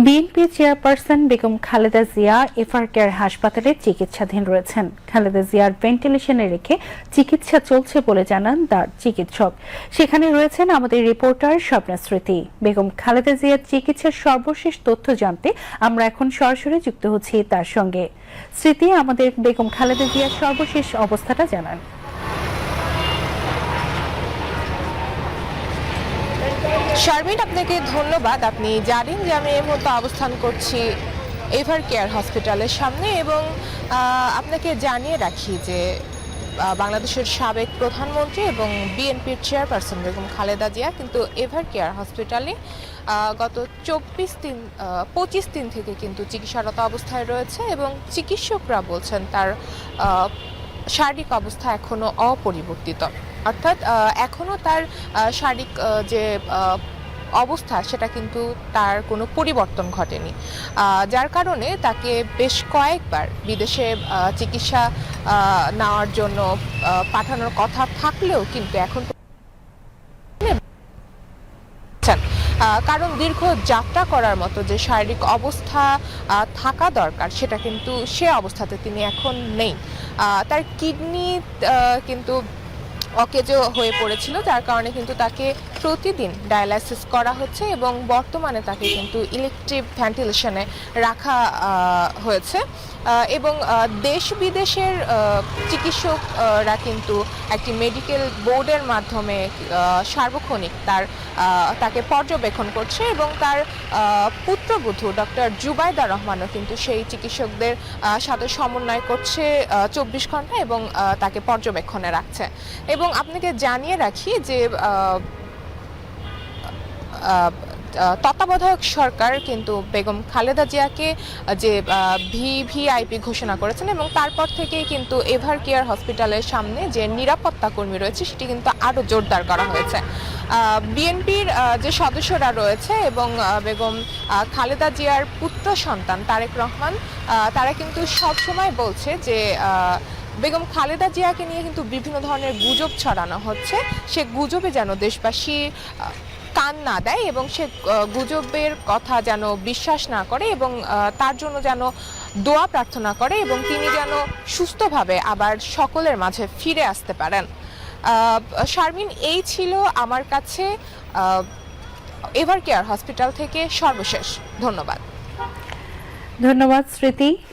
BNP chairperson Begum Khaleda Zia FR care হাসপাতালে চিকিৎসাধীন রয়েছেন। খালেদা জিয়ার ভেন্টিলেশনে রেখে চিকিৎসা চলছে বলে জানান তার চিকিৎসক। সেখানে রয়েছেন আমাদের রিপোর্টার স্বপ্না স্মৃতি। বেগম খালেদা জিয়ার চিকিৎসার সর্বশেষ তথ্য জানতে আমরা এখন সরাসরি যুক্ত হচ্ছি তার সঙ্গে। স্মৃতি, আমাদের বেগম খালেদা জিয়ার সর্বশেষ অবস্থাটা জানান। শারমিন, আপনাকে ধন্যবাদ। আপনি জানেন যে আমি এই মুহূর্তে অবস্থান করছি এভার কেয়ার হসপিটালের সামনে এবং আপনাকে জানিয়ে রাখি যে বাংলাদেশের সাবেক প্রধানমন্ত্রী এবং বিএনপির চেয়ারপারসন বেগম খালেদা জিয়া কিন্তু এভার কেয়ার হসপিটালে গত 25 দিন থেকে কিন্তু চিকিৎসারত অবস্থায় রয়েছে এবং চিকিৎসকরা বলছেন তার শারীরিক অবস্থা এখনো অপরিবর্তিত, অর্থাৎ এখনো তার শারীরিক যে অবস্থা সেটা কিন্তু তার কোনো পরিবর্তন ঘটেনি, যার কারণে তাকে বেশ কয়েকবার বিদেশে চিকিৎসা নেওয়ার জন্য পাঠানোর কথা থাকলেও কিন্তু এখন কারণ দীর্ঘ যাত্রা করার মতো যে শারীরিক অবস্থা থাকা দরকার সেটা কিন্তু সে অবস্থাতে তিনি এখন নেই। তার কিডনি কিন্তু অকেজো হয়ে পড়েছিল, যার কারণে কিন্তু তাকে প্রতিদিন ডায়ালাইসিস করা হচ্ছে এবং বর্তমানে তাকে কিন্তু ইলেকট্রিক ভেন্টিলেশনে রাখা হয়েছে এবং দেশ বিদেশের চিকিৎসকরা কিন্তু একটি মেডিকেল বোর্ডের মাধ্যমে সার্বক্ষণিক তাকে পর্যবেক্ষণ করছে এবং তার পুত্রবধূ ডক্টর জুবাইদা রহমানও কিন্তু সেই চিকিৎসকদের সাথে সমন্বয় করছে 24 ঘন্টা এবং তাকে পর্যবেক্ষণে রাখছে। এবং আপনাকে জানিয়ে রাখি যে তত্ত্বাবধায়ক সরকার কিন্তু বেগম খালেদা জিয়াকে যে ভিভিআইপি ঘোষণা করেছেন এবং তারপর থেকেই কিন্তু এভার কেয়ার হসপিটালের সামনে যে নিরাপত্তা কর্মী রয়েছে সেটি কিন্তু আরও জোরদার করা হয়েছে। বিএনপির যে সদস্যরা রয়েছে এবং বেগম খালেদা জিয়ার পুত্র সন্তান তারেক রহমান, তারা কিন্তু সবসময় বলছে যে বেগম খালেদা জিয়াকে নিয়ে কিন্তু বিভিন্ন ধরনের গুজব ছড়ানো হচ্ছে, সে গুজবে যেন দেশবাসী কান না দেয় এবং সে গুজবের কথা যেন বিশ্বাস না করে এবং তার জন্য যেন দোয়া প্রার্থনা করে এবং তিনি যেন সুস্থভাবে আবার সকলের মাঝে ফিরে আসতে পারেন। শারমিন, এই ছিল আমার কাছে এভার কেয়ার হসপিটাল থেকে সর্বশেষ। ধন্যবাদ। ধন্যবাদ স্মৃতি।